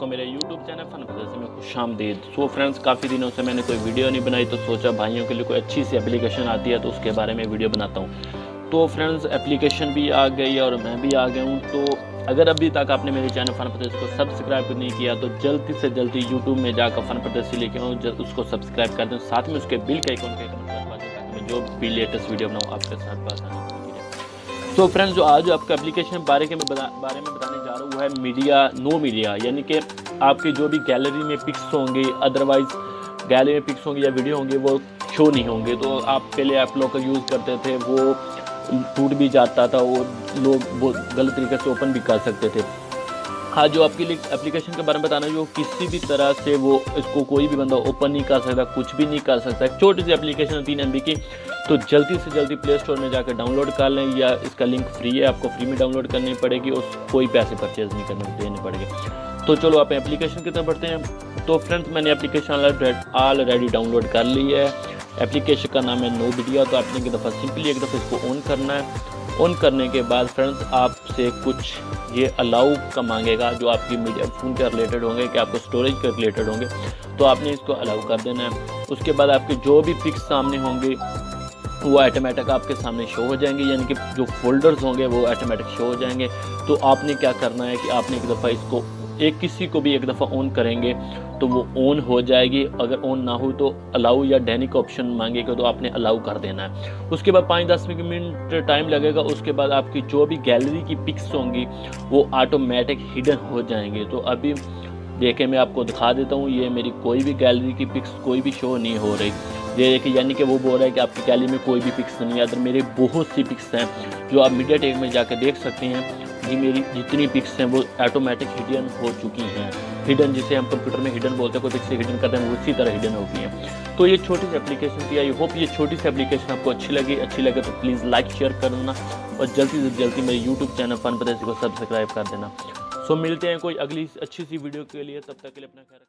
को मेरे YouTube channel fun पते में खुशामदीद। सो फ्रेंड्स, काफ़ी दिनों से मैंने कोई वीडियो नहीं बनाई तो सोचा भाइयों के लिए कोई अच्छी सी एप्लीकेशन आती है तो उसके बारे में वीडियो बनाता हूँ। तो फ्रेंड्स, एप्लीकेशन भी आ गई और मैं भी आ गया हूँ। तो अगर अभी तक आपने मेरे चैनल फन प्रदेश को सब्सक्राइब नहीं किया तो जल्दी से जल्दी यूट्यूब में जाकर फन प्रदेश लेके आऊँ, उसको सब्सक्राइब कर दें, साथ में उसके बिल के आइकन कर पाते ताकि मैं जो भी लेटेस्ट वीडियो बनाऊँ आपके साथ बात आने। तो फ्रेंड्स, जो आज आपका एप्लीकेशन बारे में बताने जा रहा हूँ वो है नो मीडिया, यानी कि आपकी जो भी गैलरी में पिक्स होंगे, अदरवाइज गैलरी में पिक्स होंगे या वीडियो होंगे वो शो नहीं होंगे। तो आप पहले ऐप लोग का यूज़ करते थे, वो टूट भी जाता था और लोग वो गलत तरीके से ओपन भी कर सकते थे। हाँ, जो आपके लिए एप्लीकेशन के बारे में बताना जो किसी भी तरह से वो इसको कोई भी बंदा ओपन नहीं कर सकता, कुछ भी नहीं कर सकता। एक छोटी सी एप्लीकेशन है 3 MB की, तो जल्दी से जल्दी प्ले स्टोर में जाकर डाउनलोड कर लें, या इसका लिंक फ्री है, आपको फ्री में डाउनलोड करनी पड़ेगी और कोई पैसे परचेज़ नहीं देने पड़ेंगे। तो चलो आप एप्लीकेशन की तरफ बढ़ते हैं। तो फ्रेंड्स, मैंने एप्लीकेशन ऑलरेडी डाउनलोड कर ली है। एप्लीकेशन का नाम है नो मीडिया। तो आपने एक दफ़ा इसको ऑन करना है। ऑन करने के बाद फ्रेंड्स, आपसे कुछ ये अलाउ का मांगेगा जो आपकी मीडिया फ़ोन के रिलेटेड होंगे, कि आपको स्टोरेज के रिलेटेड होंगे, तो आपने इसको अलाउ कर देना है। उसके बाद आपके जो भी पिक्स सामने होंगे वो ऑटोमेटिक आपके सामने शो हो जाएंगे, यानी कि जो फोल्डर्स होंगे वो ऑटोमेटिक शो हो जाएंगे। तो आपने क्या करना है कि आपने एक दफ़ा इसको किसी को भी एक दफ़ा ऑन करेंगे तो वो ऑन हो जाएगी। अगर ऑन ना हो तो अलाउ या डैनी का ऑप्शन मांगेगा तो आपने अलाउ कर देना है। उसके बाद 5-10 मिनट टाइम लगेगा। उसके बाद आपकी जो भी गैलरी की पिक्स होंगी वो ऑटोमेटिक हिडन हो जाएंगे। तो अभी देखें, मैं आपको दिखा देता हूँ, ये मेरी कोई भी गैलरी की पिक्स कोई भी शो नहीं हो रही। ये देखिए, यानी कि वो बोल रहा है कि आपकी गैलरी में कोई भी पिक्स नहीं है। अगर मेरे बहुत सी पिक्स हैं जो आप मीडिया टेक में जाकर देख सकते हैं, ये मेरी जितनी पिक्स हैं वो ऑटोमेटिक हिडन हो चुकी हैं। हिडन जिसे हम कंप्यूटर में हिडन बोलते हैं, कोई पिक्स हिडन करते हैं वो उसी तरह हिडन हो गई हैं। तो ये छोटी सी एप्लीकेशन थी। आई होप ये छोटी सी एप्लीकेशन आपको अच्छी लगे तो प्लीज़ लाइक शेयर कर देना और जल्दी से जल्दी मेरे यूट्यूब चैनल फन प्रदेश को सब्सक्राइब कर देना। सो मिलते हैं कोई अगली अच्छी सी वीडियो के लिए, तब तक के लिए अपना ख्याल रखना।